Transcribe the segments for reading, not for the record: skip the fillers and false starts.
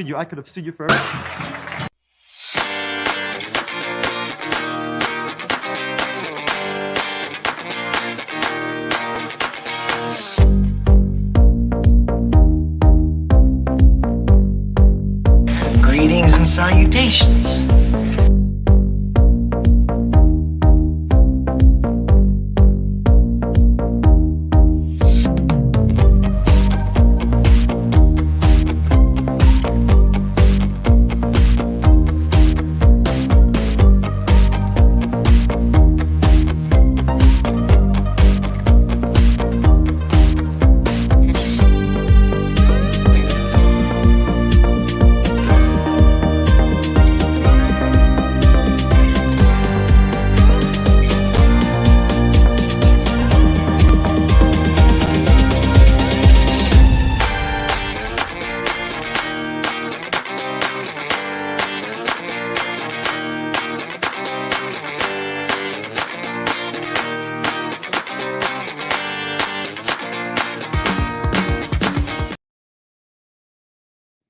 you. I could have sued you forever. Greetings and salutations.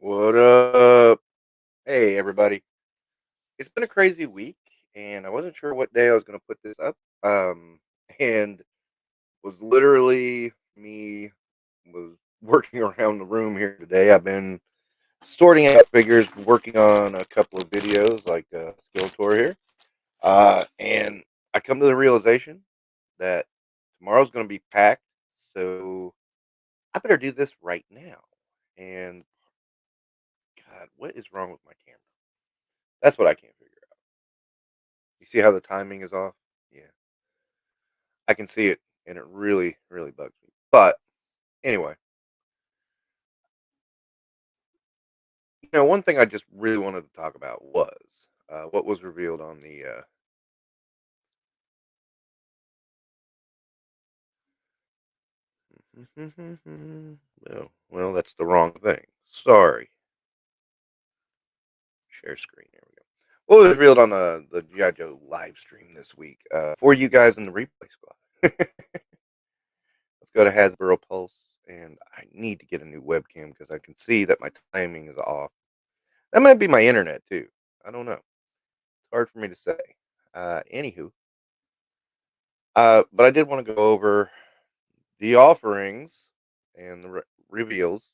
What up? Hey, everybody. It's been a crazy week, and I wasn't sure what day I was going to put this up. And was literally me was working around the room here today. I've been sorting out figures, working on a couple of videos like Skill Tour here. And I come to the realization that tomorrow's going to be packed, so I better do this right now. And God, what is wrong with my camera? That's what I can't figure out. You see how the timing is off? Yeah, I can see it, and it really, really bugs me. But anyway, one thing I just really wanted to talk about was what was revealed on the. Well, that's the wrong thing. Sorry. Share screen. There we go. What was revealed on the GI Joe live stream this week for you guys in the replay squad? Let's go to Hasbro Pulse, and I need to get a new webcam because I can see that my timing is off. That might be my internet too. I don't know. It's hard for me to say. Anywho, but I did want to go over the offerings and the reveals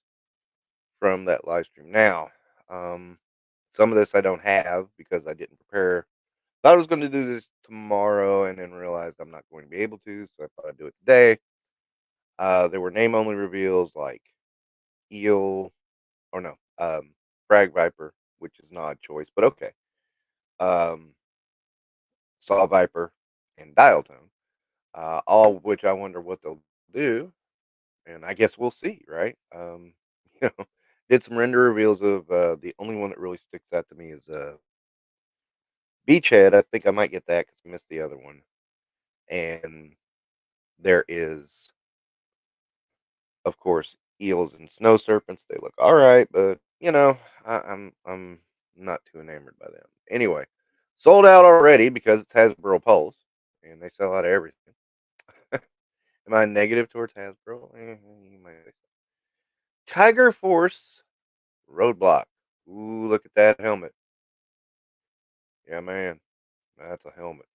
from that live stream. Now, um, some of this I don't have because I didn't prepare. Thought I was going to do this tomorrow, and then realized I'm not going to be able to, so I thought I'd do it today. There were name only reveals like Eel, or no, Frag Viper, which is an odd choice, but okay. Um, Saw Viper and Dial Tone, all of which I wonder what they'll do, and I guess we'll see, right? You know, did some render reveals of the only one that really sticks out to me is Beachhead. I think I might get that because I missed the other one, and there is, of course, eels and snow serpents. They look all right, but I'm not too enamored by them. Anyway, sold out already because it's Hasbro Pulse, and they sell out of everything. Am I negative towards Hasbro? You might say so. Tiger Force Roadblock. Ooh, look at that helmet. Yeah, man, that's a helmet.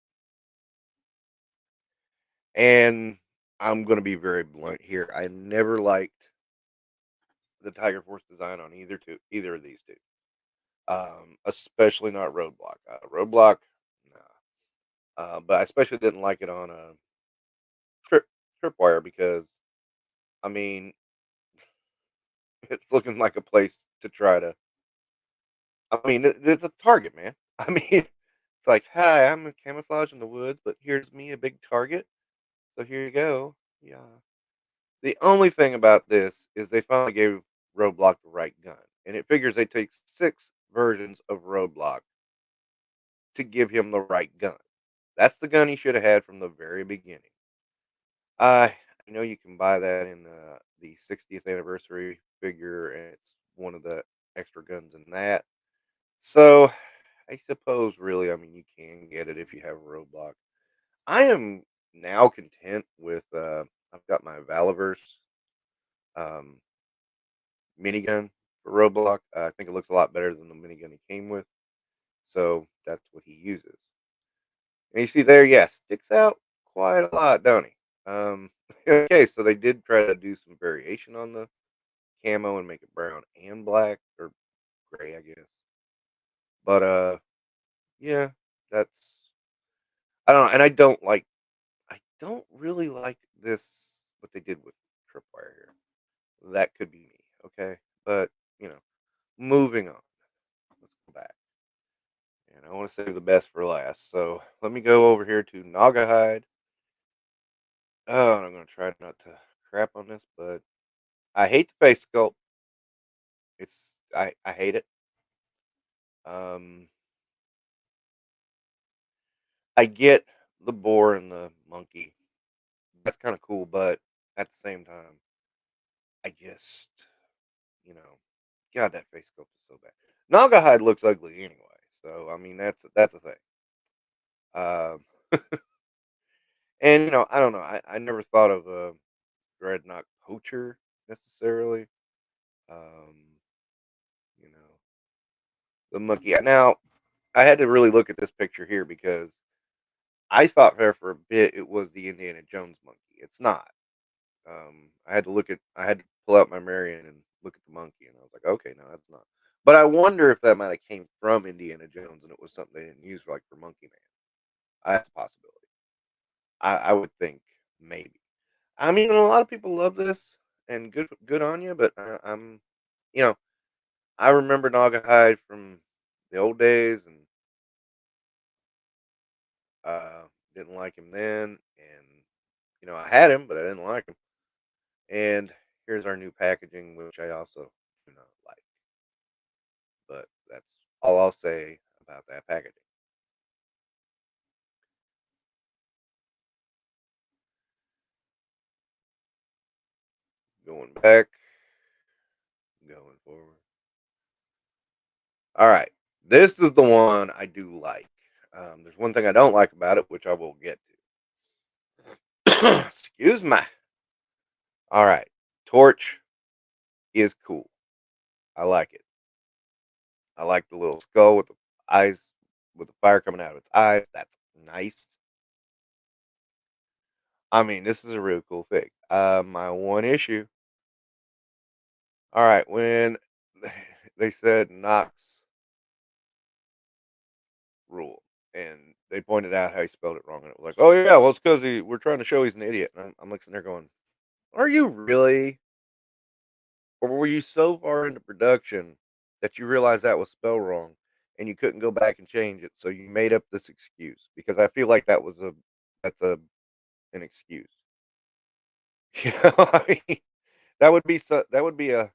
And I'm gonna be very blunt here. I never liked the Tiger Force design on either of these two. Especially not Roadblock. Roadblock, nah. But I especially didn't like it on a trip tripwire because I mean it's looking like a place to try to. I mean, it's a target, man. I mean, it's like, hi, I'm a camouflage in the woods, but here's me, a big target. So here you go. Yeah. The only thing about this is they finally gave Roadblock the right gun, and it figures they take 6 versions of Roadblock to give him the right gun. That's the gun he should have had from the very beginning. I know you can buy that in the 60th anniversary figure, and it's one of the extra guns in that. So I suppose, really, I mean, you can get it if you have a Roadblock. I am now content with. I've got my Valaverse um, minigun. for Roblox. I think it looks a lot better than the minigun he came with, so that's what he uses. And you see there, yeah, sticks out quite a lot, don't he? Okay, so they did try to do some variation on the camo and make it brown and black or gray, I guess. But yeah, that's I don't know, and I don't really like this what they did with Tripwire here. That could be me, okay? But you know, moving on. Let's go back. And I want to save the best for last. So let me go over here to Naugahyde. Oh, and I'm gonna try not to crap on this, but I hate the face sculpt. I hate it. Um I get the boar and the monkey. That's kind of cool, but at the same time, I just God, that face sculpt is so bad. Naugahyde looks ugly anyway, so I mean that's a thing. Um and I don't know. I never thought of a dreadnought poacher necessarily. Um, you know, the monkey. Now, I had to really look at this picture here because I thought there for a bit it was the Indiana Jones monkey. It's not. I had to pull out my Marion and look at the monkey, and I was like, okay, no, that's not. But I wonder if that might have came from Indiana Jones and it was something they didn't use for for Monkey Man. That's a possibility. I would think maybe. I mean, a lot of people love this, and good on you. But you know, I remember Naugahyde from the old days, and uh, didn't like him then. And I had him, but I didn't like him. And here's our new packaging, which I also do not like. But that's all I'll say about that packaging. Going back, going forward. All right, this is the one I do like. There's one thing I don't like about it, which I will get to. Excuse me. All right, torch is cool. I like it. I like the little skull with the eyes, with the fire coming out of its eyes. That's nice. I mean, this is a really cool thing. My one issue. All right, when they said Knox rule, and they pointed out how he spelled it wrong, and it was like, oh yeah, well it's because we're trying to show he's an idiot. And I'm like sitting there going, are you really? Or were you so far into production that you realized that was spelled wrong and you couldn't go back and change it, so you made up this excuse? Because I feel like that's an excuse. I mean, that would be a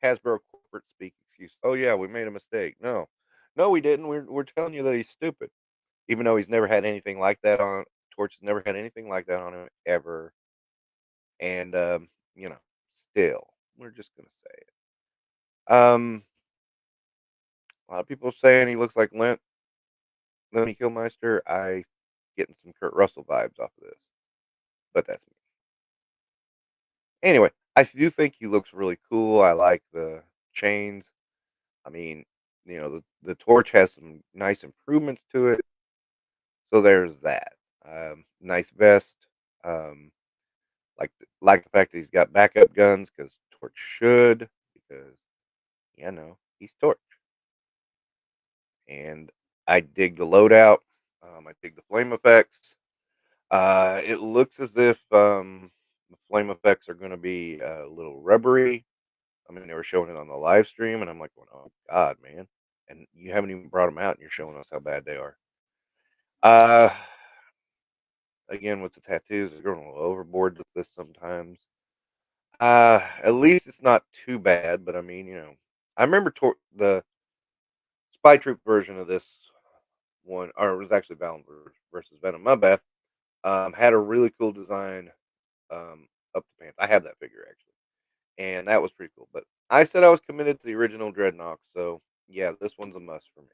Hasbro corporate speak excuse. Oh yeah, we made a mistake. No, no, we didn't. We're telling you that he's stupid, even though he's never had anything like that on. Torch has never had anything like that on him ever, and still, we're just gonna say it. A lot of people saying he looks like Lemmy Kilmister. I getting some Kurt Russell vibes off of this, but that's me. Anyway, I do think he looks really cool. I like the chains. I mean, the torch has some nice improvements to it. So there's that. Nice vest. Um, like the fact that he's got backup guns because Torch should, because no, he's Torch. And I dig the loadout. I dig the flame effects. It looks as if the flame effects are going to be a little rubbery. I mean, they were showing it on the live stream, and I'm like, going, "Oh God, man!" And you haven't even brought them out, and you're showing us how bad they are. Uh, Again with the tattoos, they're going a little overboard with this sometimes. At least it's not too bad, but I mean, I remember the Spy Troop version of this one, or it was actually Valen versus Venom. My bad. Had a really cool design up the pants. I have that figure actually, and that was pretty cool. But I said I was committed to the original Dreadnought, so yeah, this one's a must for me.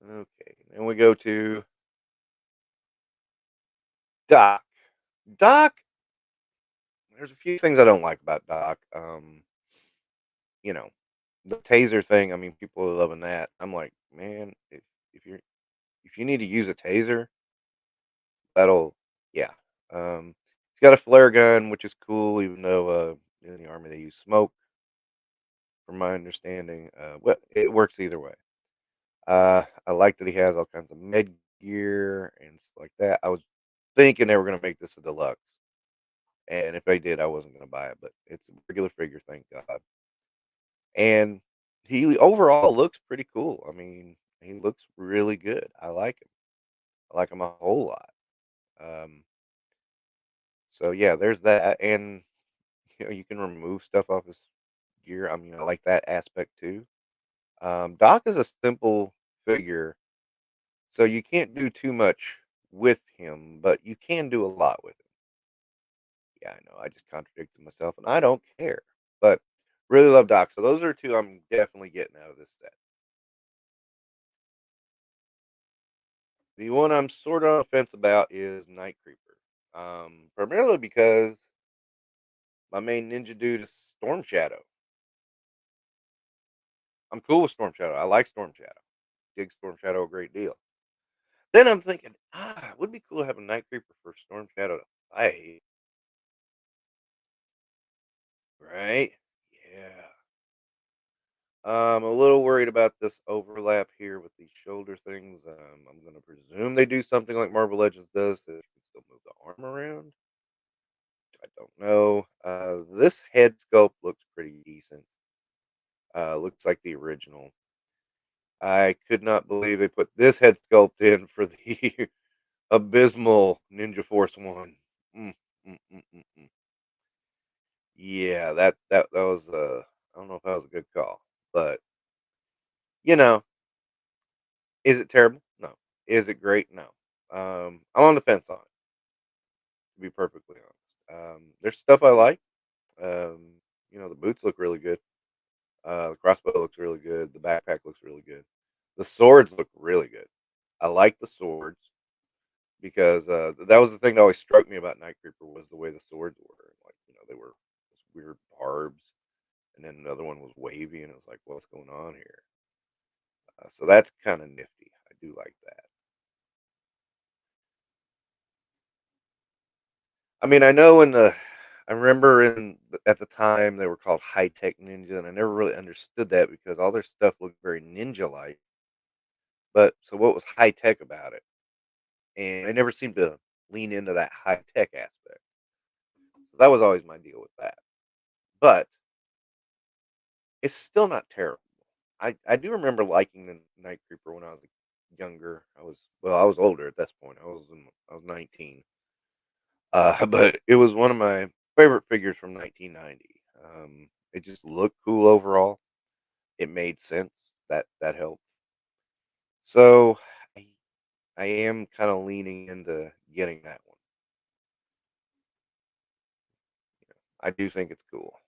Okay, and we go to Doc. Doc, there's a few things I don't like about Doc. You know, the taser thing. I mean, people are loving that. I'm like, man, if you're if you need to use a taser, that'll yeah. He's got a flare gun, which is cool, even though in the army they use smoke, from my understanding. Well, it works either way. I like that he has all kinds of med gear and stuff like that. I was thinking they were gonna make this a deluxe, and if they did, I wasn't gonna buy it, but it's a regular figure, thank God. And he overall looks pretty cool. I mean, he looks really good. I like him. I like him a whole lot. Um, so yeah, there's that, and you can remove stuff off his gear. I mean, I like that aspect too. Doc is a simple figure, so you can't do too much with him, but you can do a lot with him. Yeah, I know. I just contradicted myself, and I don't care. But really love Doc. So those are two I'm definitely getting out of this set. The one I'm sort of on the fence about is Night Creeper. Primarily because my main ninja dude is Storm Shadow. I'm cool with Storm Shadow. I like Storm Shadow. Dig Storm Shadow a great deal. Then I'm thinking, it would be cool to have a Night Creeper for Storm Shadow to fight, right? Yeah. I'm a little worried about this overlap here with these shoulder things. I'm going to presume they do something like Marvel Legends does, that you can still move the arm around. I don't know. This head sculpt looks pretty decent. Looks like the original. I could not believe they put this head sculpt in for the abysmal Ninja Force One. Mm, mm, mm, mm, mm. Yeah, that was I don't know if that was a good call, but you know, is it terrible? No. Is it great? No. I'm on the fence on it, to be perfectly honest. There's stuff I like. Um, the boots look really good. The crossbow looks really good. The backpack looks really good. The swords look really good. I like the swords because that was the thing that always struck me about Night Creeper was the way the swords were. Like, they were this weird barbs, and then another one was wavy, and it was like, what's going on here? So that's kind of nifty. I do like that. I mean, I remember at the time they were called High Tech Ninja, and I never really understood that because all their stuff looked very ninja like. But so what was high tech about it? And I never seemed to lean into that high tech aspect. So that was always my deal with that. But it's still not terrible. I do remember liking the Night Creeper when I was younger. I was older at this point. I was 19. But it was one of my favorite figures from 1990. It just looked cool overall. It made sense. That helped. So I, I am kind of leaning into getting that one. I do think it's cool.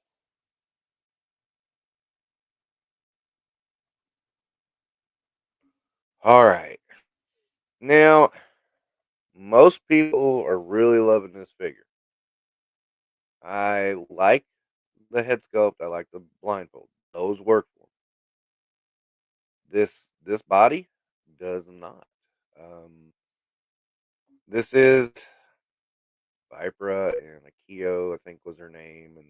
All right. Now, most people are really loving this figure. I like the head sculpt. I like the blindfold. Those work for me. This body does not. Um, this is Vipra and Akio, I think was her name, and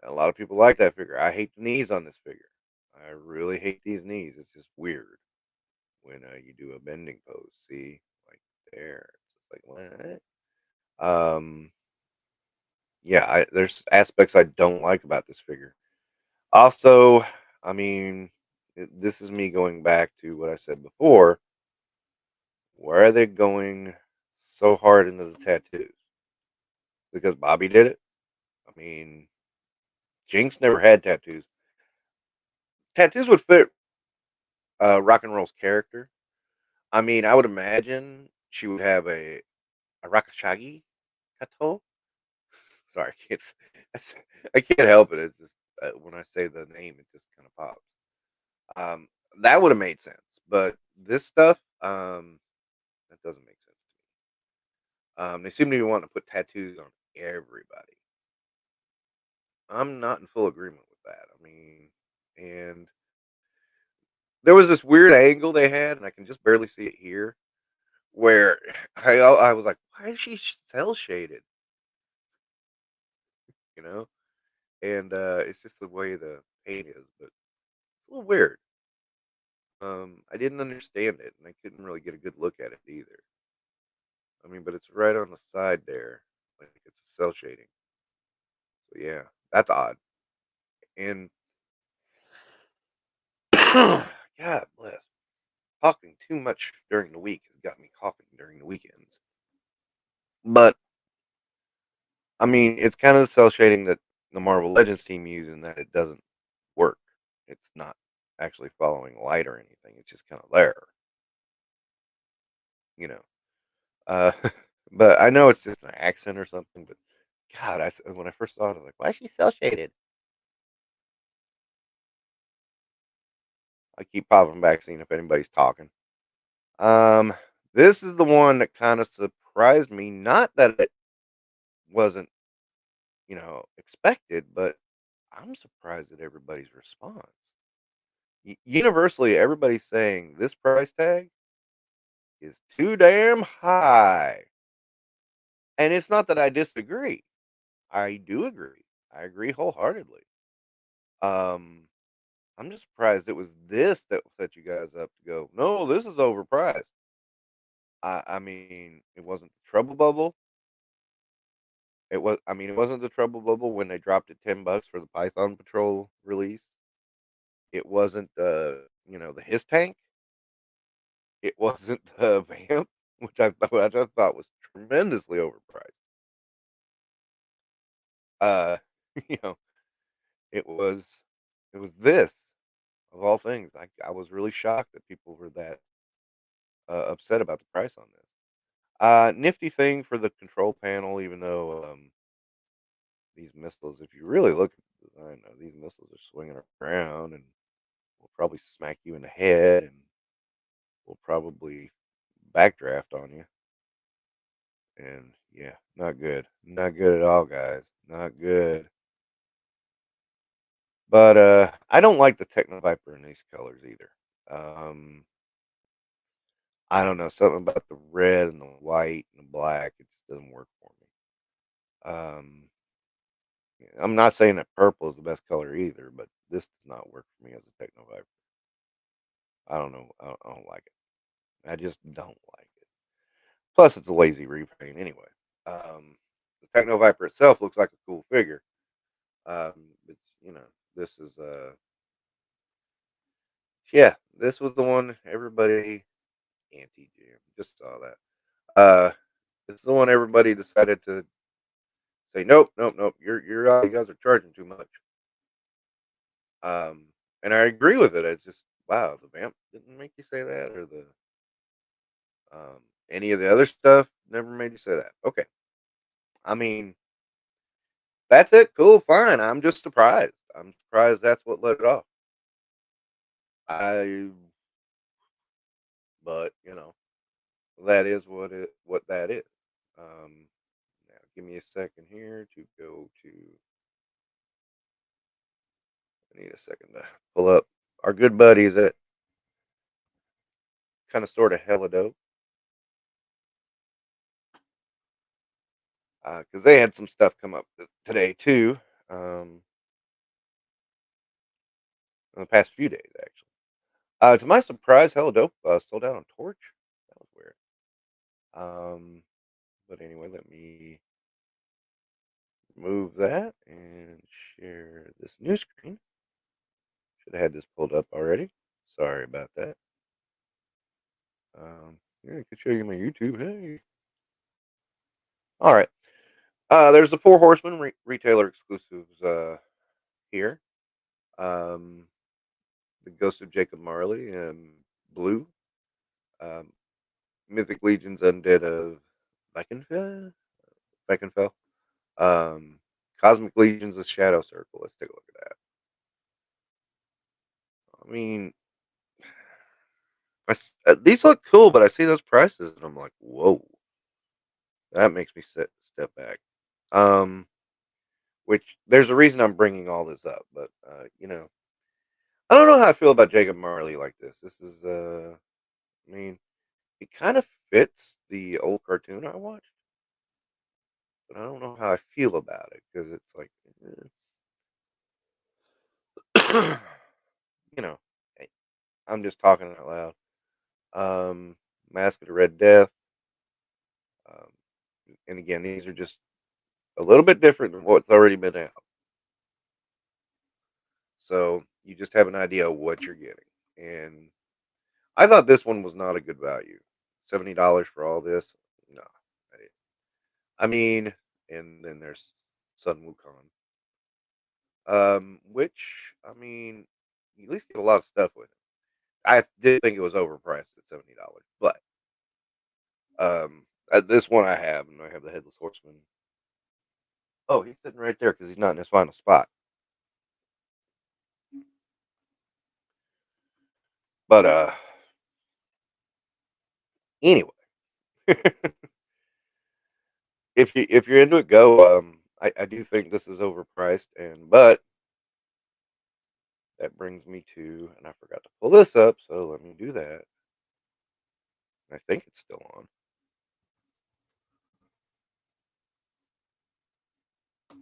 a lot of people like that figure. I hate the knees on this figure. I really hate these knees. It's just weird when you do a bending pose. See, like there, it's just like what? Yeah, there's aspects I don't like about this figure. Also, I mean, this is me going back to what I said before. Why are they going so hard into the tattoos? Because Bobby did it. I mean, Jinx never had tattoos. Tattoos would fit rock and roll's character. I mean, I would imagine she would have a Rakashagi tattoo. Sorry, I can't help it. It's just when I say the name, it just kind of pops. Um, that would have made sense, but this stuff, that doesn't make sense to me. They seem to be wanting to put tattoos on everybody. I'm not in full agreement with that. I mean, and there was this weird angle they had, and I can just barely see it here, where I was like, "Why is she cell shaded?" You know, and it's just the way the paint is, but it's a little weird. I didn't understand it, and I couldn't really get a good look at it either. I mean, but it's right on the side there, like it's cell shading. So yeah, that's odd. And God bless. Talking too much during the week has got me coughing during the weekends. But I mean, it's kind of the cell shading that the Marvel Legends team used in that it doesn't work. It's not actually following light or anything. It's just kind of there, you know. Uh, but I know it's just an accent or something. But God, when I first saw it, I was like, "Why is she cell shaded?" I keep popping back, seeing if anybody's talking. Um, this is the one that kind of surprised me. Not that it wasn't, expected, but I'm surprised at everybody's response. Universally, everybody's saying this price tag is too damn high. And it's not that I disagree. I do agree. I agree wholeheartedly. Um, I'm just surprised it was this that set you guys up to go, no, this is overpriced. I mean, it wasn't the trouble bubble. It wasn't the trouble bubble when they dropped it $10 for the Python Patrol release. It wasn't the His Tank. It wasn't the Vamp, which I thought was tremendously overpriced. Uh, you know, it was it was this of all things. I was really shocked that people were that upset about the price on this. Nifty thing for the control panel, even though these missiles, if you really look at the design, these missiles are swinging around and will probably smack you in the head and will probably backdraft on you. And yeah, not good. Not good at all, guys. Not good. But I don't like the Techno Viper in these colors either. Um I don't know, something about the red and the white and the black, it just doesn't work for me. Um yeah, I'm not saying that purple is the best color either, but this does not work for me as a Techno Viper. I don't know. I don't like it. I just don't like it. Plus, it's a lazy repaint anyway. The Techno Viper itself looks like a cool figure. It's this is yeah, this was the one everybody anti jam. Just saw that. This is the one everybody decided to say nope, nope, nope. You guys are charging too much. Um, and I agree with it. It's just wow, the vamp didn't make you say that, or the any of the other stuff never made you say that. Okay, I mean that's it. Cool, fine. I'm just surprised. I'm surprised that's what let it off. I, but that is what that is. Um, Now give me a second here to go to. I need a second to pull up our good buddies at kind of sort of hella dope because they had some stuff come up today too. Um, in the past few days actually. To my surprise, hella dope sold out on Torch. That was weird. Um, but anyway, let me remove that and share this new screen. Should have had this pulled up already. Sorry about that. Yeah, I could show you my YouTube. Hey. All right. There's the Four Horsemen retailer exclusives here. Um, the Ghost of Jacob Marley and Blue. Um, Mythic Legions Undead of Vickenfell. Vickenfell. Um, Cosmic Legions of Shadow Circle. Let's take a look at that. I mean, These look cool, but I see those prices and I'm like, whoa, that makes me step back. Um, which there's a reason I'm bringing all this up, but I don't know how I feel about Jacob Marley like this. This is, I mean, it kind of fits the old cartoon I watched, but I don't know how I feel about it because it's like, eh. you know, hey, I'm just talking out loud. Mask of the Red Death. Um, and again, these are just a little bit different than what's already been out. So you just have an idea of what you're getting. And I thought this one was not a good value. $70 for all this? No. I mean, and then there's Sun Wukong. Which I mean, you at least get a lot of stuff with it. I did think it was overpriced at $70, but this one I have, and I have the Headless Horseman. Oh, he's sitting right there because he's not in his final spot. But anyway, if you're into it, go. I do think this is overpriced, and but that brings me to, and I forgot to pull this up, so let me do that. I think it's still on. Okay,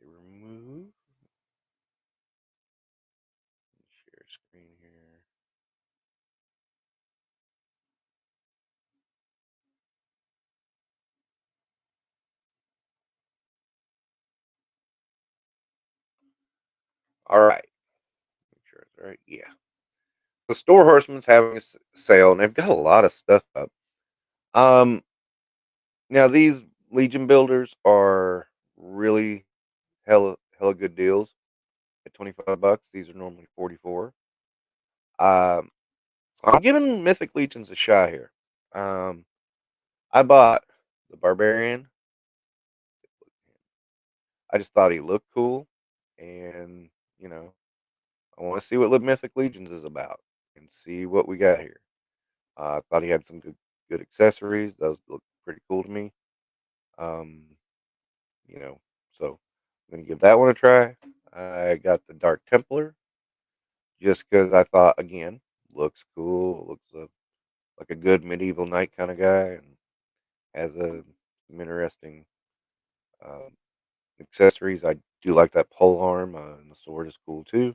remove share screen here. All right, make sure it's right. Yeah, the Store Horseman's having a sale, and they've got a lot of stuff up. Um, Now these Legion builders are really hella good deals at 25 bucks. These are normally 44. Um, I'm giving Mythic Legions a shot here. Um, I bought the Barbarian. I just thought he looked cool, and you know, I want to see what Mythic Legions is about and see what we got here. I thought he had some good accessories. Those look pretty cool to me. Um, so I'm gonna give that one a try. I got the Dark Templar just because I thought again looks cool, looks like a good medieval knight kind of guy, and has some interesting um, accessories. I do like that pole arm, and the sword is cool too.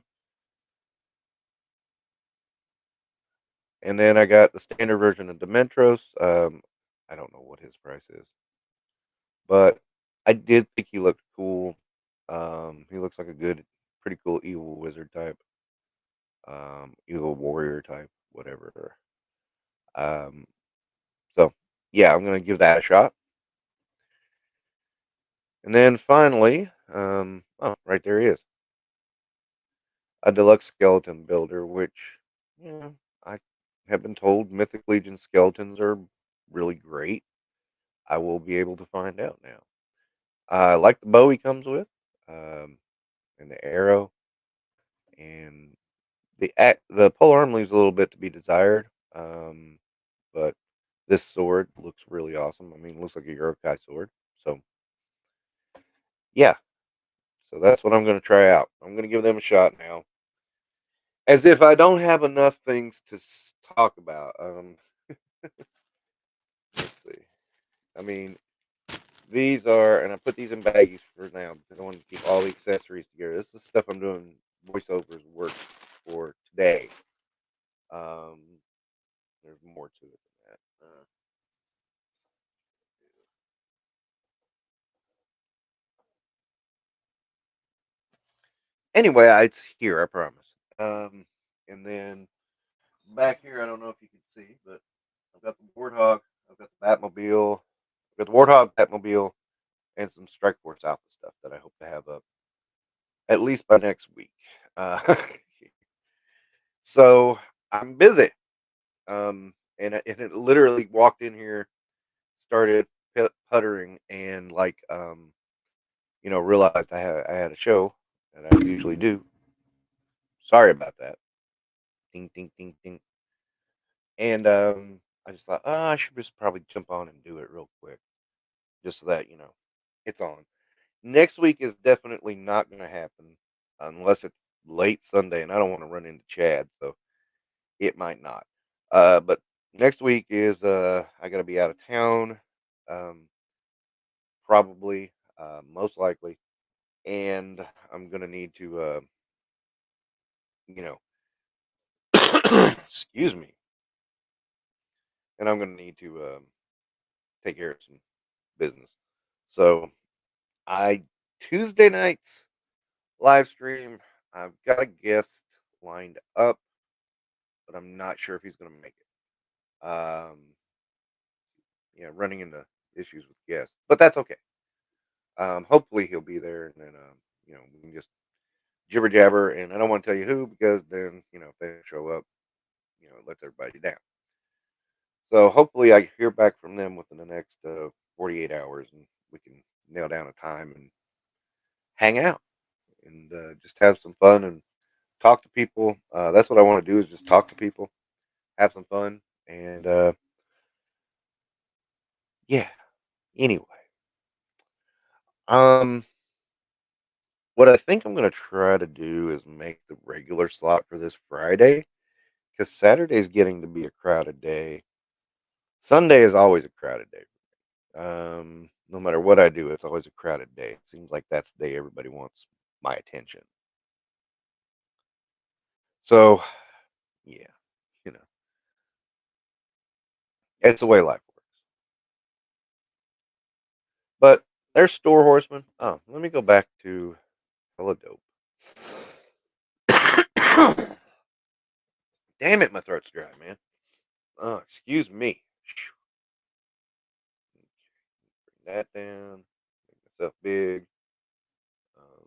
And then I got the standard version of Dementros. I don't know what his price is, but I did think he looked cool. He looks like a pretty cool evil wizard type, evil warrior type, whatever. Um, so yeah, I'm gonna give that a shot. And then finally, oh, right there he is, a deluxe skeleton builder, which I have been told Mythic Legion skeletons are really great. I will be able to find out now. I like the bow he comes with, um, and the arrow, and the pole arm leaves a little bit to be desired. But this sword looks really awesome. I mean, it looks like a Urukai sword. So yeah, so that's what I'm going to try out. I'm going to give them a shot now. As if I don't have enough things to talk about. Let's see. I mean, these are, and I put these in baggies for now because I want to keep all the accessories together. This is stuff I'm doing voiceovers work for today. Um, there's more to it than that. Anyway, it's here. I promise. And then back here, I don't know if you can see, but I've got the Warthog, I've got the Batmobile, I've got the Warthog, Batmobile, and some Strike Force Alpha stuff that I hope to have up at least by next week. Uh, so I'm busy. And it literally walked in here, started puttering, and like realized I had a show that I usually do. Sorry about that. Ding ding ding ding. And I just thought, I should just probably jump on and do it real quick, just so that it's on. Next week is definitely not going to happen unless it's late Sunday, and I don't want to run into Chad, so it might not. But next week is I got to be out of town, um, probably, most likely, and I'm gonna need to, you know, excuse me, and I'm gonna need to take care of some business. So I Tuesday nights live stream. I've got a guest lined up, but I'm not sure if he's gonna make it. Yeah, running into issues with guests, but that's okay. Hopefully he'll be there, and then we can just jibber jabber. And I don't want to tell you who because then if they don't show up, it lets everybody down. So hopefully I hear back from them within the next 48 hours, and we can nail down a time and hang out and just have some fun and talk to people. That's what I want to do is just talk to people, have some fun, and yeah. Anyway, um, what I think I'm gonna try to do is make the regular slot for this Friday because Saturday's getting to be a crowded day. Sunday is always a crowded day. No matter what I do, it's always a crowded day. It seems like that's the day everybody wants my attention. So, yeah, you know, it's the way life works. But there's Store Horseman. Oh, let me go back to Hella Dope. Damn it, my throat's dry, man. Oh, excuse me. Bring that down. Make myself big. Um,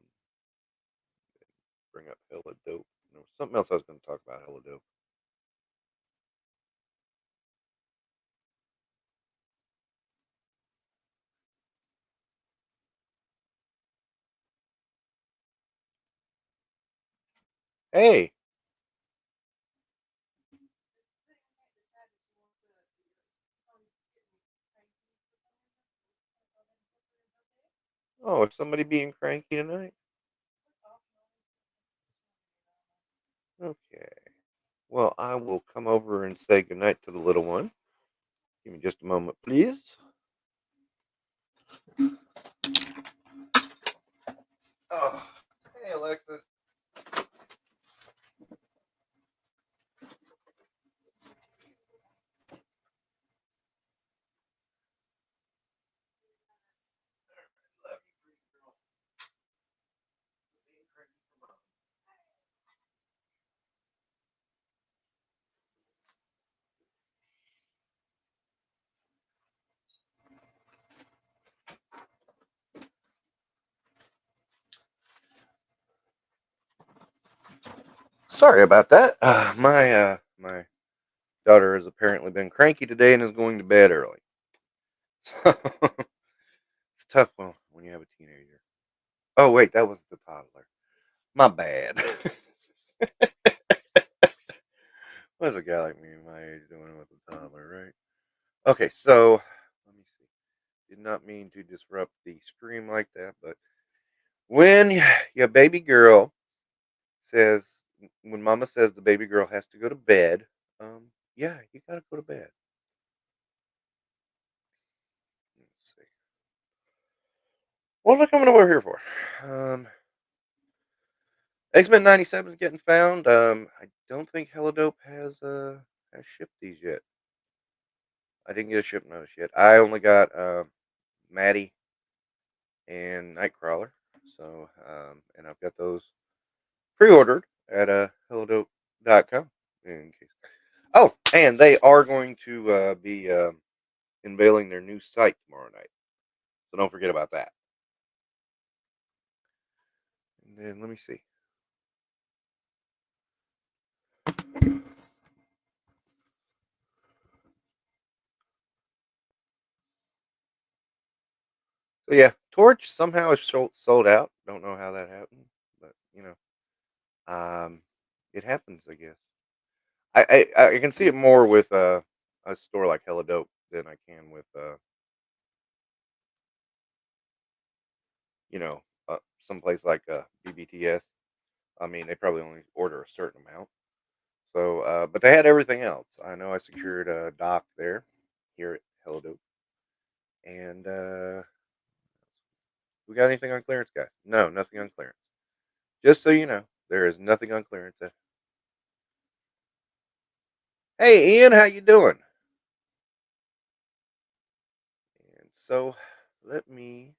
bring up Hella Dope. There was something else I was going to talk about Hella Dope. Hey, oh, is somebody being cranky tonight? Okay. Well, I will come over and say goodnight to the little one. Give me just a moment, please. Oh, hey, Alexis. Love you, pretty girl. Being cranky for mom. Sorry about that. My daughter has apparently been cranky today and is going to bed early. So it's tough when you have a teenager. Oh wait, that was the toddler. My bad. What's a guy like me my age doing with a toddler, right? Okay, so let me see. Did not mean to disrupt the stream like that, but when your baby girl says, when mama says the baby girl has to go to bed, yeah, you gotta go to bed. Let's see. What am I coming over here for? X-Men 97 is getting found. I don't think Helidope has shipped these yet. I didn't get a ship notice yet. I only got Maddie and Nightcrawler. So and I've got those pre-ordered at helidope.com in case. Oh, and they are going to be unveiling their new site tomorrow night. So don't forget about that. And then let me see. So yeah, Torch somehow is sold out. Don't know how that happened, but it happens, I guess. I can see it more with a store like Hella Dope than I can with you know some place like BBTS. I mean, they probably only order a certain amount. So, but they had everything else. I know I secured a dock there here at Hella Dope, and we got anything on clearance, guys? No, nothing on clearance. Just so you know, there is nothing on clearance. Hey, Ian, how you doing? And so, let me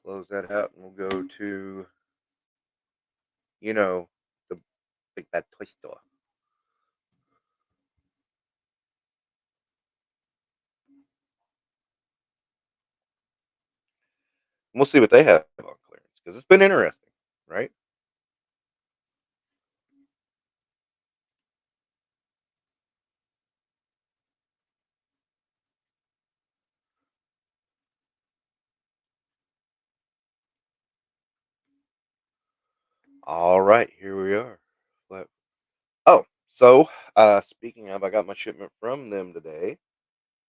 close that out, and we'll go to you know the big bad toy store. We'll see what they have on clearance because it's been interesting, right? All right, here we are. But, oh, so speaking of, I got my shipment from them today.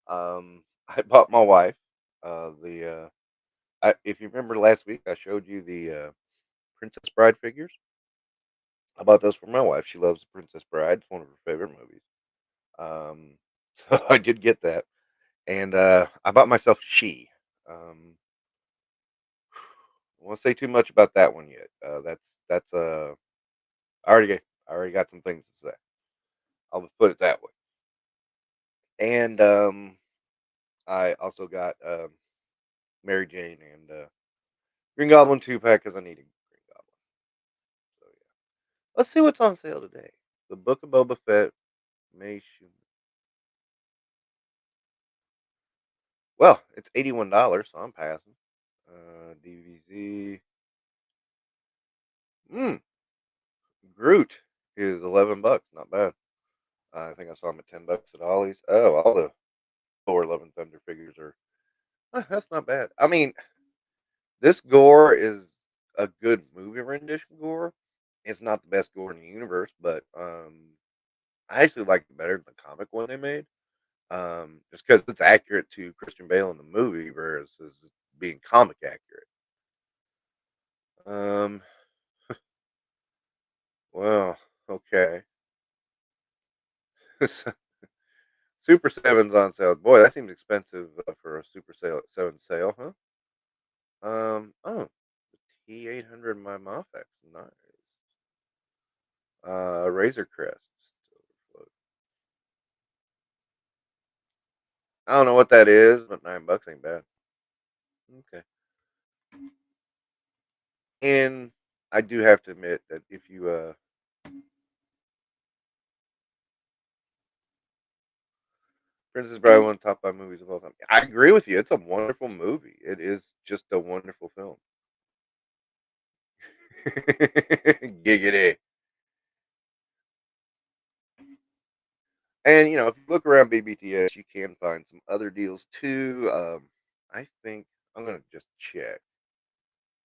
I bought my wife if you remember last week, I showed you the Princess Bride figures. I bought those for my wife. She loves Princess Bride. It's one of her favorite movies. Um, so I did get that, and I bought myself She. I won't say too much about that one yet. That's I already got some things to say. I'll just put it that way. And I also got Mary Jane and Green Goblin 2 pack because I need a Green Goblin. So yeah, let's see what's on sale today. The Book of Boba Fett. May shoot. Well, it's $81, so I'm passing. DVZ. Mm, Groot is $11. Not bad. I think I saw him at $10 at Ollie's. Oh, all the Thor: Love and Thunder figures are. That's not bad. I mean, this gore is a good movie rendition gore. It's not the best gore in the universe, but I actually like it better than the comic one they made. Just because it's accurate to Christian Bale in the movie versus being comic accurate. Um, well, okay. Super Seven's on sale. Boy, that seems expensive for a Super sale Seven sale, huh? Oh, T800 my Mafex, nice. Razor Crest. I don't know what that is, but $9 ain't bad. Okay. And I do have to admit that if you Princess Bride one of the top 5 movies of all time. I agree with you. It's a wonderful movie. It is just a wonderful film. Giggity. And if you look around BBTS, you can find some other deals too. I think I'm gonna just check.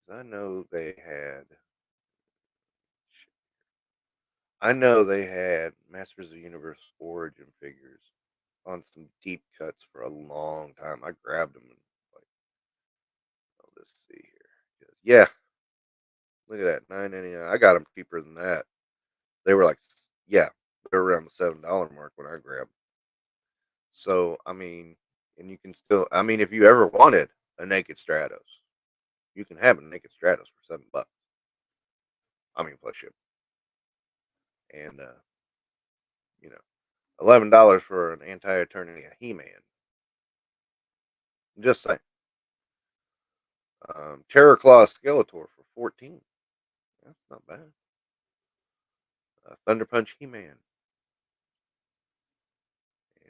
'Cause I know they had Masters of the Universe origin figures on some deep cuts for a long time. I grabbed them and like, oh, let's see here. Yeah, look at that, 9.99. I got them cheaper than that. They were like, yeah, they were around the $7 mark when I grabbed 'em. So, I mean, and you can still, I mean, if you ever wanted a naked Stratos, you can have a naked Stratos for $7. I mean, plus ship. And, $11 for an anti He Man. Just saying. Terror Claw Skeletor for 14. That's not bad. Thunder Punch He Man.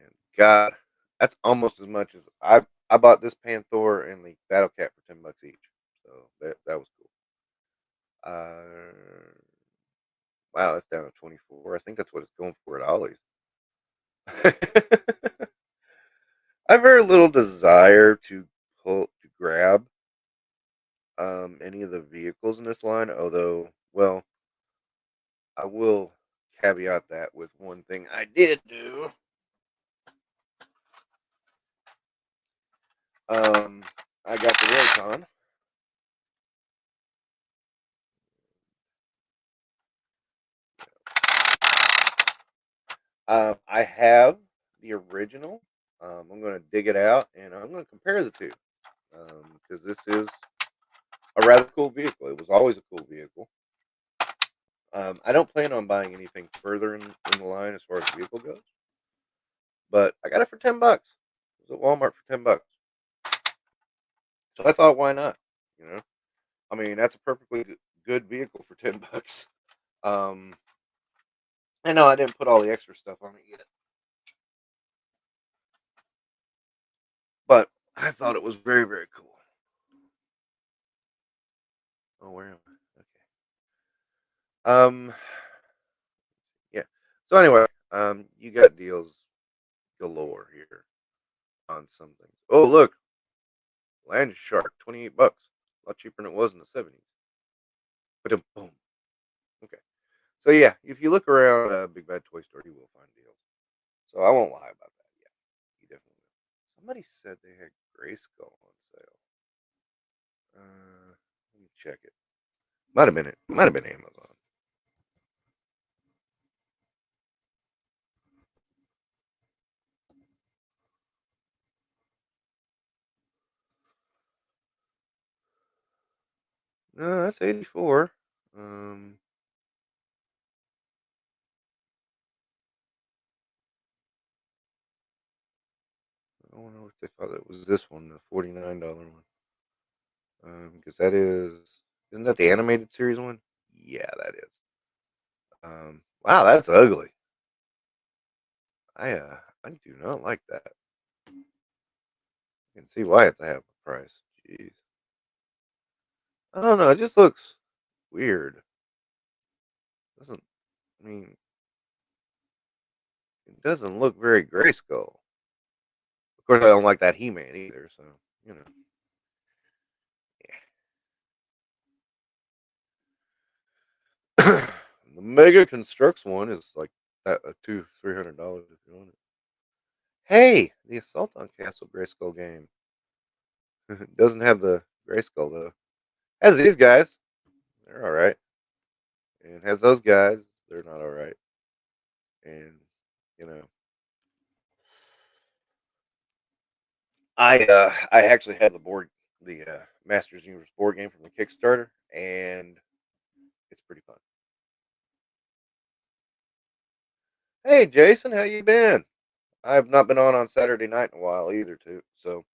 And God, that's almost as much as I bought this Panther and the Battle Cat for $10 each. So that was cool. Wow, that's down to 24. I think that's what it's going for at Ollie's. I have very little desire to pull. grab any of the vehicles in this line. Although, well, I will caveat that with one thing I did do. Um, I got the Raycon. I have the original. I'm going to dig it out and I'm going to compare the two because this is a rather cool vehicle. It was always a cool vehicle. I don't plan on buying anything further in the line as far as the vehicle goes, but I got it for $10. It was at Walmart for $10. So I thought, why not? You know, I mean, that's a perfectly good vehicle for $10. Um, I know I didn't put all the extra stuff on it yet, but I thought it was very, very cool. Oh, where am I? Okay. Yeah. So anyway, you got deals galore here on some things. Oh, look, Land Shark, $28, a lot cheaper than it was in the '70s. But boom. Okay. So yeah, if you look around Big Bad Toy Store, you will find deals. So I won't lie about that. Yeah, you definitely will. Somebody said they had Grayskull on sale. Let me check it. Might have been it. Might have been Amazon. No, that's 84. I wonder if they thought it was this one, the $49 one. Because that isn't that the animated series one? Yeah, that is. Wow, that's ugly. I do not like that. You can see why it's a half the price. Jeez. I don't know. It just looks weird. Doesn't I mean it doesn't look very Grayskull. Of course, I don't like that He-Man either. So you know, yeah. The Mega Constructs one is like that $300 if you want it. Hey, the Assault on Castle Grayskull game doesn't have the Grayskull though. Has these guys? They're all right, and has those guys? They're not all right, and you know. I actually have the Masters Universe board game from the Kickstarter, and it's pretty fun. Hey, Jason, how you been? I've not been on Saturday night in a while either, too. So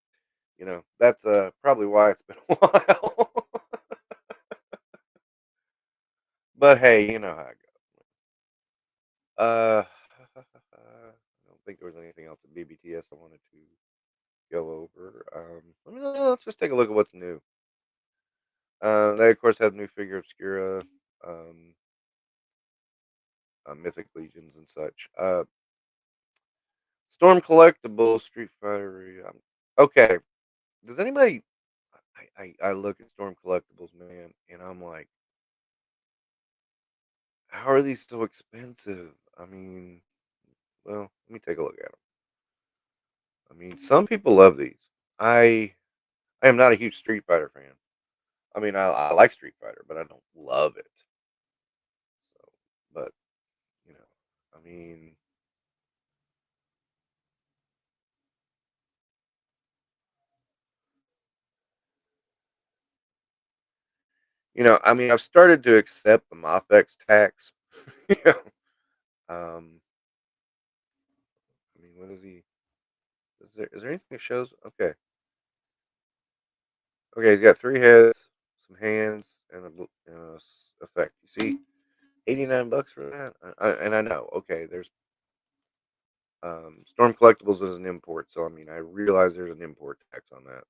that's probably why it's been a while. But hey, you know how it goes. I don't think there was anything else at BBTS I wanted to go over. Let's just take a look at what's new. They of course have new figure obscura. Um, Mythic Legions and such. Storm Collectibles, Street Fighter. Okay, does anybody? I look at Storm Collectibles, man, and I'm like, how are these so expensive? I mean, well, let me take a look at them. I mean, some people love these. I am not a huge Street Fighter fan. I mean, I like Street Fighter, but I don't love it. So, but you know, I mean, I've started to accept the Mafex tax. you know, um, I mean, what is he? Is there anything that shows? Okay, okay, he's got three heads, some hands, and effect. You see, $89 for that, and I know. Okay, there's Storm Collectibles is an import, so I mean, I realize there's an import tax on that.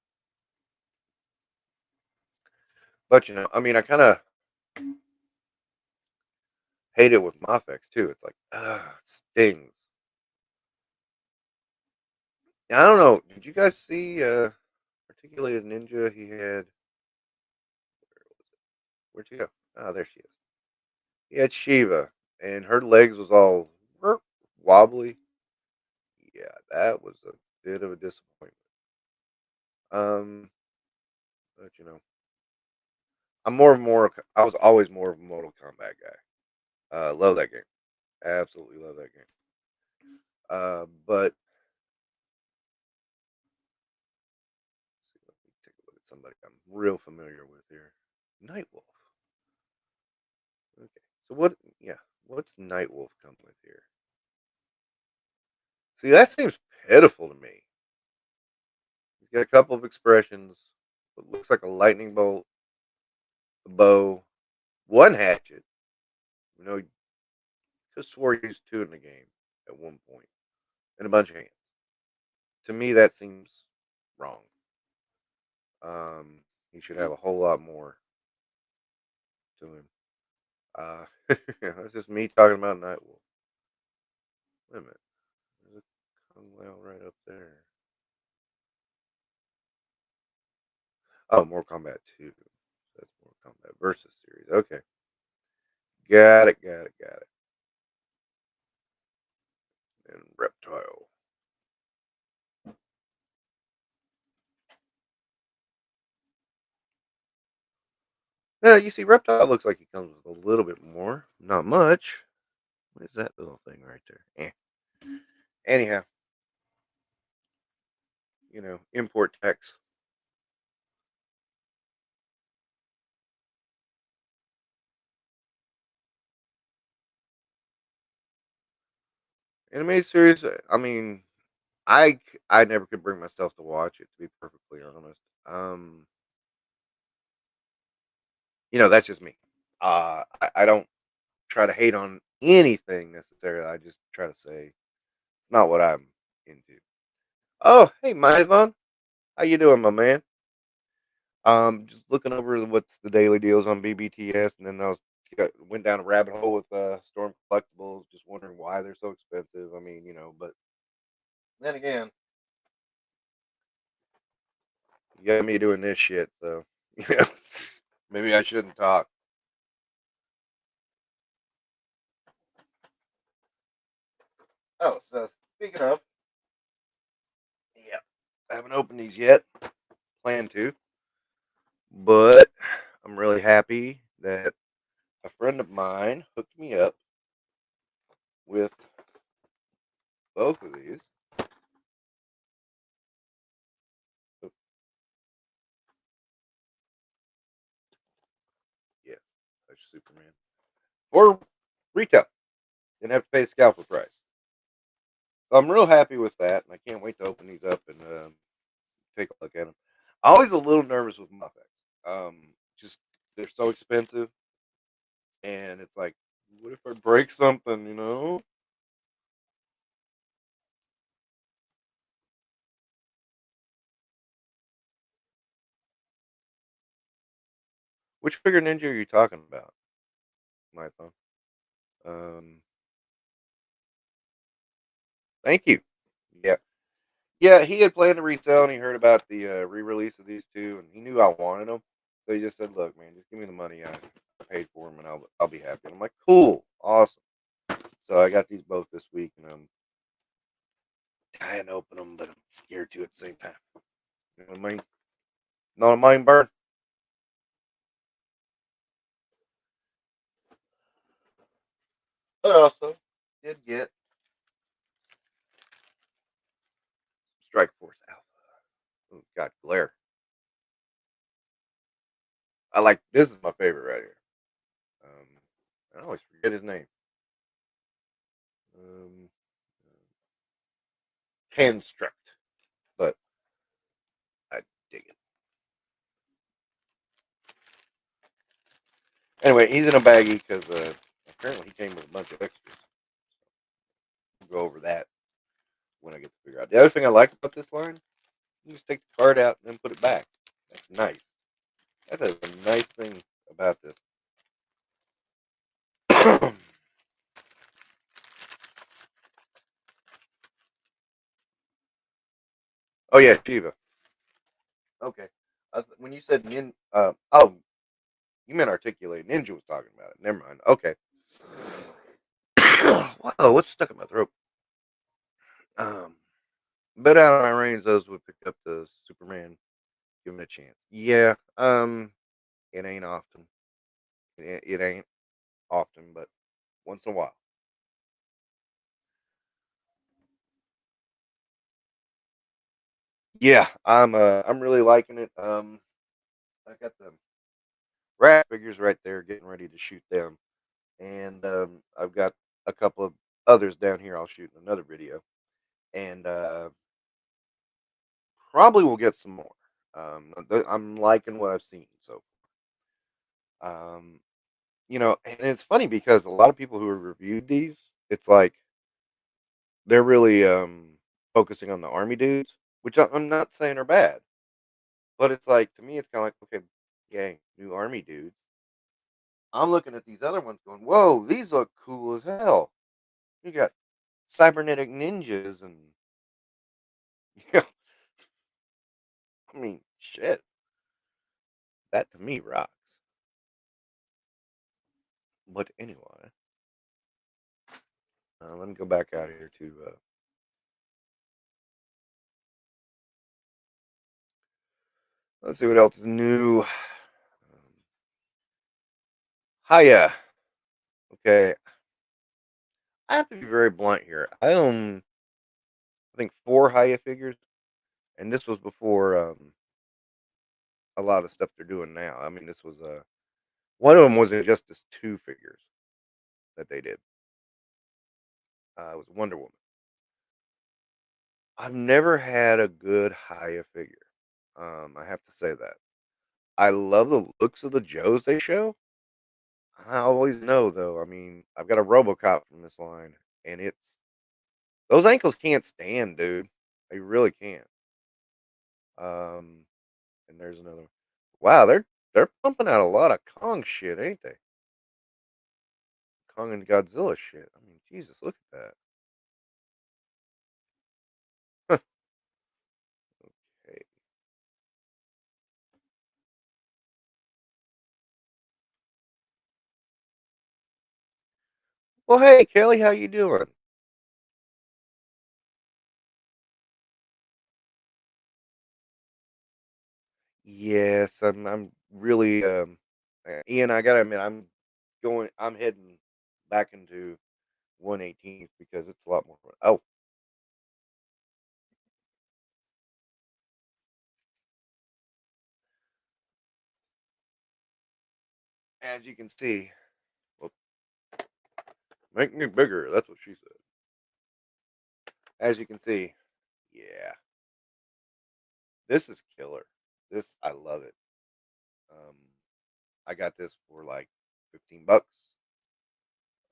But I mean, I kind of hate it with Mafex too. It's like, it stings. I don't know. Did you guys see or articulated ninja. He had where'd she go? Oh, there she is. He had Shiva, and her legs was all wobbly. Yeah, that was a bit of a disappointment. Um, but I was always more of a Mortal Kombat guy. Love that game. Absolutely love that game. But let me take a look at somebody I'm real familiar with here. Nightwolf. Okay. So what? Yeah. What's Nightwolf come with here? See, that seems pitiful to me. He's got a couple of expressions. What looks like a lightning bolt, a bow, one hatchet. You know, could swore he used two in the game at one point, and a bunch of hands. To me, that seems wrong. He should have a whole lot more to him. That's just me talking about Nightwolf. Wait a minute. There's a Kung Lao right up there. Oh, Mortal Kombat 2. That's Mortal Kombat Versus series. Okay. Got it, got it, got it. And Reptile. Yeah, you see, Reptile looks like he comes with a little bit more. Not much. What is that little thing right there? Anyhow, import tax. Animated series, I mean, I never could bring myself to watch it, to be perfectly honest. That's just me. I don't try to hate on anything necessarily. I just try to say it's not what I'm into. Oh, hey, Mython, how you doing, my man? Just looking over what's the daily deals on BBTS, and then went down a rabbit hole with Storm Collectibles, just wondering why they're so expensive. I mean, but then again, you got me doing this shit, so yeah, maybe I shouldn't talk. Oh, so speaking of, yeah, I haven't opened these yet. Plan to, but I'm really happy that a friend of mine hooked me up with both of these. Oh, yeah, that's Superman or retail. Didn't have to pay the scalper price. So I'm real happy with that, and I can't wait to open these up and take a look at them. I'm always a little nervous with Muffets. Just they're so expensive, and it's like, what if I break something? Which figure ninja are you talking about, my phone? Um, Thank you. Yeah, yeah. He had planned to resell, and he heard about the re-release of these two, and he knew I wanted them. So he just said, "Look, man, just give me the money I paid for them, and I'll be happy." And I'm like, "Cool, awesome." So I got these both this week, and I'm dying to open them, but I'm scared to at the same time. You know what I mean? Not a mind burn. But also did get Strike Force Alpha. Oh God, Glare. I like this is my favorite right here. Um, I always forget his name. Um, Construct, but I dig it. Anyway, he's in a baggie because apparently he came with a bunch of extras. We'll go over that when I get to figure out. The other thing I like about this line, you just take the card out and then put it back. That's nice. That is a nice thing about this. Oh yeah, Shiva. Okay. When you said oh, you meant articulate. Ninja was talking about it. Never mind. Okay. Whoa, what's stuck in my throat? Um, but out of my range, those would pick up the Superman. Give him a chance. Yeah. It ain't often. It ain't often, but once in a while. Yeah, I'm really liking it. I got the rat figures right there, getting ready to shoot them, and I've got a couple of others down here. I'll shoot in another video, and probably will get some more. I'm liking what I've seen, so um, and it's funny because a lot of people who have reviewed these, it's like they're really focusing on the army dudes, which I'm not saying are bad, but it's like to me, it's kind of like okay, yay, new army dudes. I'm looking at these other ones going, whoa, these look cool as hell. You got cybernetic ninjas and yeah, I mean, shit, that to me rocks. But anyway, let me go back out here to let's see what else is new. Hiya. Okay, I have to be very blunt here. I own, I think, four Hiya figures, and this was before a lot of stuff they're doing now. I mean, this was one of them was just this two figures that they did. It was Wonder Woman. I've never had a good Hiya figure. I have to say that. I love the looks of the Joes they show. I always know though. I mean, I've got a RoboCop from this line, and it's those ankles can't stand, dude. They really can't. Um, and there's another one. Wow, they're pumping out a lot of Kong shit, ain't they? Kong and Godzilla shit. I mean, Jesus, look at that. Okay. Well, hey, Kelly, how you doing? Yes, I'm really Ian, I gotta admit I'm heading back into 118th because it's a lot more fun. Oh, as you can see, well, make me bigger. That's what she said. As you can see, yeah, this is killer. This I love it. Um, I got this for like 15 bucks.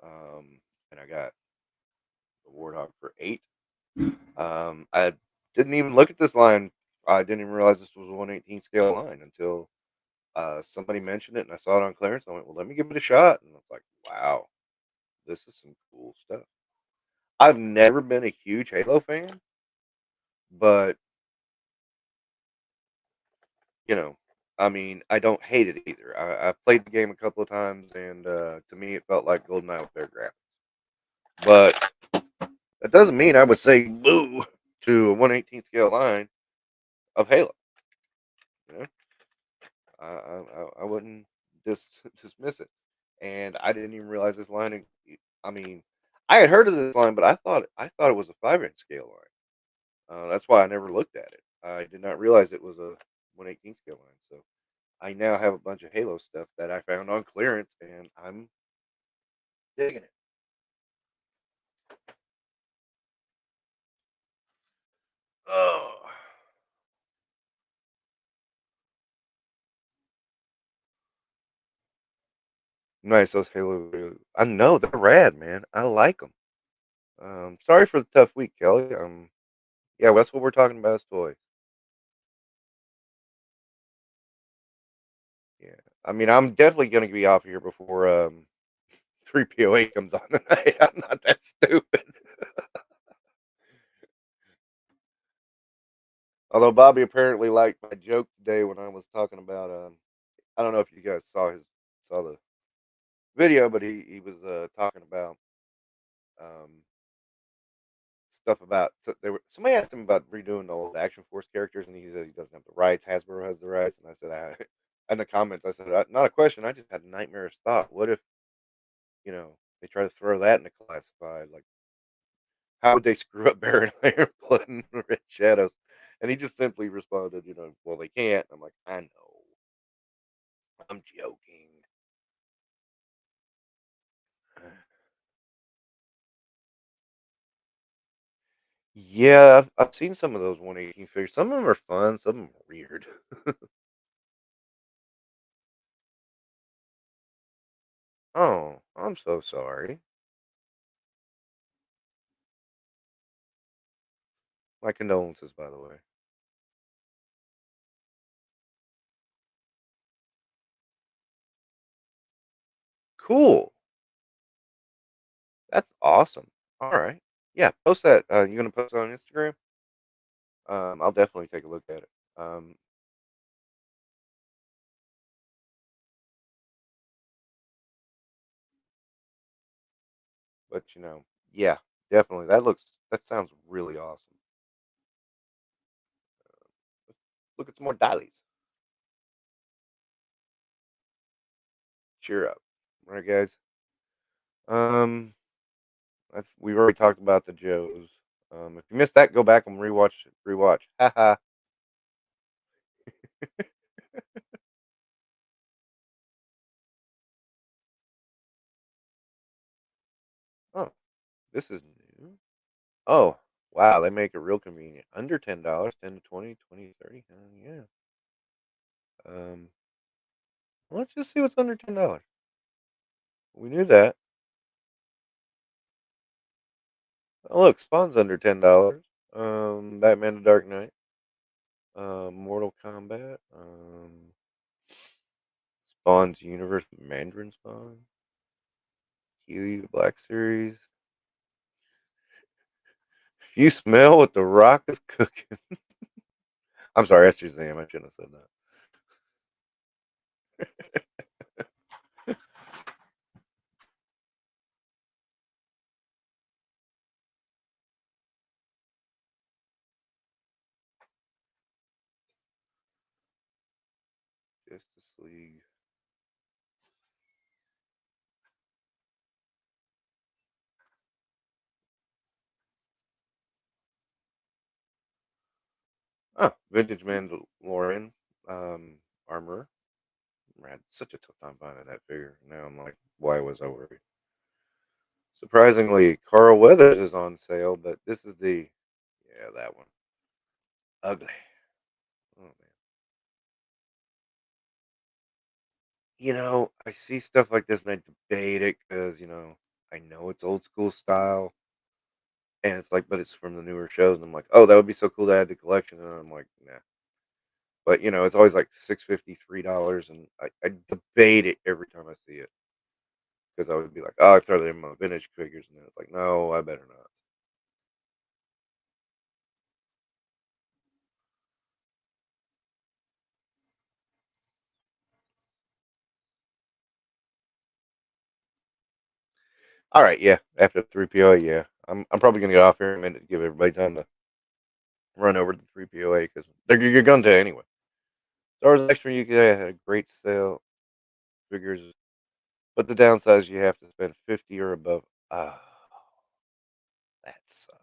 And I got the Warthog for 8. I didn't even look at this line. I didn't even realize this was a 118 scale line until somebody mentioned it and I saw it on clearance. I went, well, let me give it a shot. And I was like, wow, this is some cool stuff. I've never been a huge Halo fan, but you know, I mean, I don't hate it either. I played the game a couple of times, and to me, it felt like GoldenEye with their graphics. But that doesn't mean I would say boo to a 118 scale line of Halo. You know, I wouldn't dismiss it. And I didn't even realize this line. I mean, I had heard of this line, but I thought it was a 5-inch scale line. That's why I never looked at it. I did not realize it was a 118 scale line. So I now have a bunch of Halo stuff that I found on clearance, and I'm digging it. Oh, nice those Halo. I know they're rad, man. I like them. Sorry for the tough week, Kelly. Yeah, that's what we're talking about is toys. Yeah, I mean, I'm definitely gonna be off here before 3PO8 comes on tonight. I'm not that stupid. Although Bobby apparently liked my joke today when I was talking about, I don't know if you guys saw the video, but he was talking about um stuff about somebody asked him about redoing the old Action Force characters, and he said he doesn't have the rights. Hasbro has the rights, and I said, in the comments, I said, not a question. I just had a nightmarish thought. What if they try to throw that in the classified? Like, how would they screw up Baron Ironblood and Red Shadows? And he just simply responded, well, they can't. I'm like, I know, I'm joking. Yeah, I've seen some of those 118 figures. Some of them are fun. Some of them are weird. Oh, I'm so sorry. My condolences, by the way. Cool. That's awesome. All right. Yeah, post that. You gonna post it on Instagram? I'll definitely take a look at it. Um, but yeah, definitely. That sounds really awesome. Let's look at some more dailies. Cheer up. All right, guys. Um, we've already talked about the Joes. If you missed that, go back and rewatch. Haha. Oh, this is new. Oh, wow, they make it real convenient. Under $10, 10 to 20, 20 to 30. Yeah. Um, let's just see what's under $10. We knew that. Oh, look, Spawn's under $10. Batman: The Dark Knight. Mortal Kombat. Spawn's Universe, Mandarin Spawn. Huey the Black Series. You smell what the Rock is cooking. I'm sorry, that's Shazam. I shouldn't have said that. Justice League. Oh, vintage Mandalorian armor. I had such a tough time finding that figure. Now I'm like, why was I worried? Surprisingly, Carl Weathers is on sale, but this is that one. Ugly. Oh man. I see stuff like this and I debate it because I know it's old school style, and it's like, but it's from the newer shows, and I'm like, oh, that would be so cool to add to collection, and I'm like, nah. But it's always like $6.50, $3, and I debate it every time I see it because I would be like, oh, I throw them in my vintage figures, and then it's like, no, I better not. All right, yeah. After 3POA, yeah. I'm probably gonna get off here in a minute to give everybody time to run over to the 3POA because they're you're going to anyway. Star Wars Extra UK had a great sale figures, but the downside is you have to spend 50 or above. Ah, that sucks.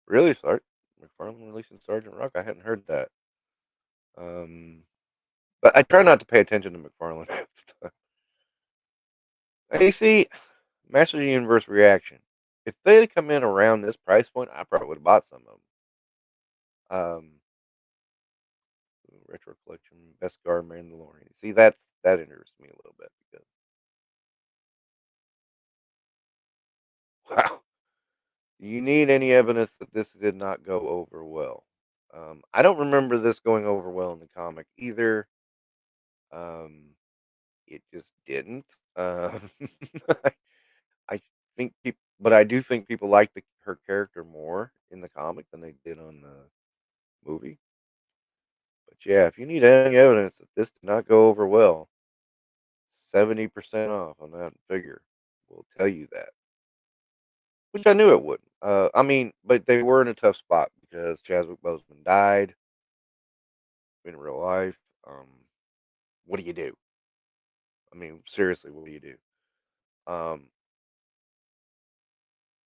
Really, McFarlane releasing Sergeant Rock? I hadn't heard that. Um, but I try not to pay attention to McFarlane half the time. And you see, Master of the Universe reaction. If they had come in around this price point, I probably would have bought some of them. Retro collection, Beskar Mandalorian. See, that interests me a little bit because wow, do you need any evidence that this did not go over well? I don't remember this going over well in the comic either. Um, it just didn't. I, I think people but I do think people like her character more in the comic than they did on the movie. But yeah, if you need any evidence that this did not go over well, 70% off on that figure will tell you that, which I knew it wouldn't. I mean, but they were in a tough spot because Chadwick Boseman died in real life. Um, what do you do? I mean, seriously, what do you do? Um,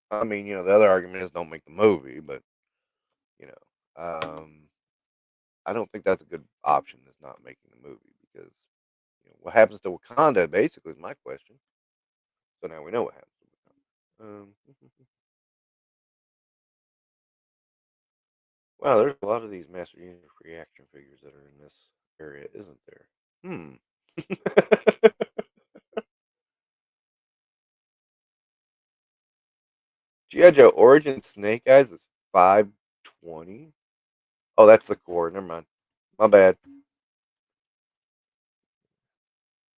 I mean, the other argument is don't make the movie, but you know, I don't think that's a good option. Is not making the movie because what happens to Wakanda basically is my question. So now we know what happens to Wakanda. Wow, there's a lot of these Master Universe reaction figures that are in this area, isn't there? Hmm. G.I. Joe Origin Snake Eyes is 520. Oh, that's the core. Never mind. My bad.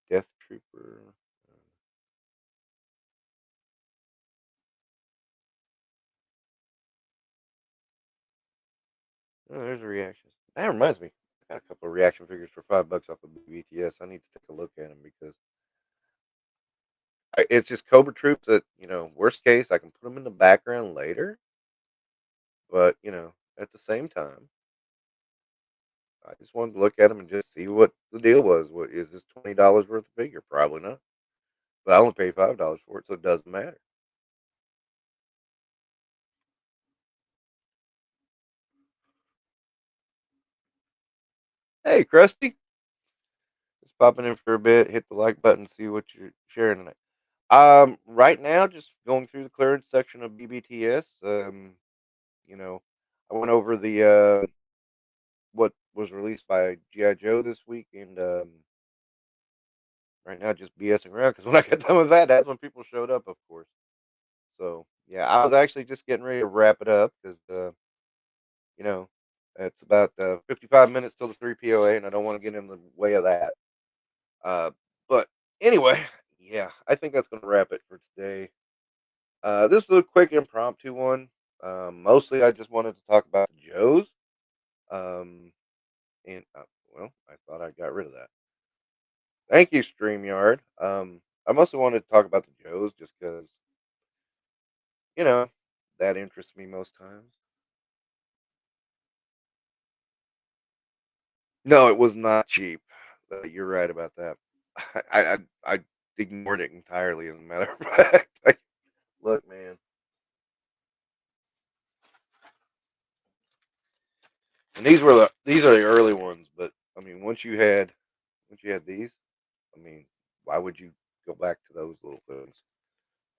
Death Trooper. Oh, there's a reaction. That reminds me. I got a couple of reaction figures for $5 off of BTS. I need to take a look at them because it's just Cobra Troops that worst case I can put them in the background later, but at the same time, I just wanted to look at them and just see what the deal was. What is this $20 worth of figure? Probably not. But I only paid $5 for it, so it doesn't matter. Hey, Krusty, just popping in for a bit. Hit the like button, see what you're sharing tonight. Right now, just going through the clearance section of BBTS. You know, I went over the what was released by GI Joe this week, and right now just BSing around because when I got done with that, that's when people showed up, of course. So yeah, I was actually just getting ready to wrap it up because you know it's about 55 minutes till the 3 POA, and I don't want to get in the way of that. But anyway, yeah, I think that's gonna wrap it for today. This was a quick impromptu one. Mostly, I just wanted to talk about the Joes. Um, and well, I thought I got rid of that. Thank you, StreamYard. I mostly wanted to talk about the Joes just because you know that interests me most times. No, it was not cheap. You're right about that. I ignored it entirely. As a matter of fact, look, man, and these are the early ones. But I mean, once you had these, I mean, why would you go back to those little things?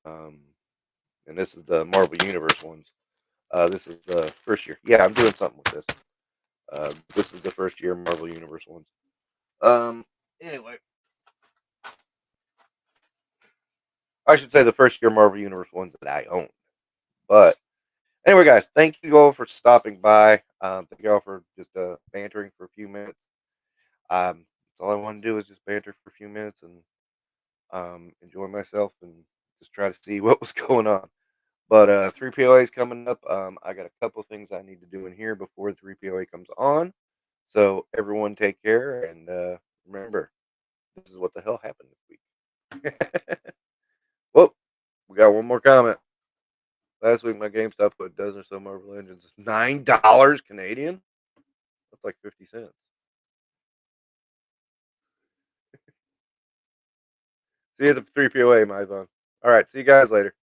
Um, and this is the Marvel Universe ones. This is the first year. Yeah, I'm doing something with this. This is the first year Marvel Universe ones. Um, anyway, I should say the first year Marvel Universe ones that I own. But anyway, guys, thank you all for stopping by. Thank you all for just bantering for a few minutes. That's all I want to do is just banter for a few minutes and enjoy myself and just try to see what was going on. But 3 POA is coming up. I got a couple things I need to do in here before 3 POA comes on. So everyone take care and remember, this is what the hell happened this week. Well, we got one more comment. Last week my GameStop put a dozen or so Marvel Legends. $9 Canadian? That's like 50 cents. See you at the 3 POA, Mython. All right, see you guys later.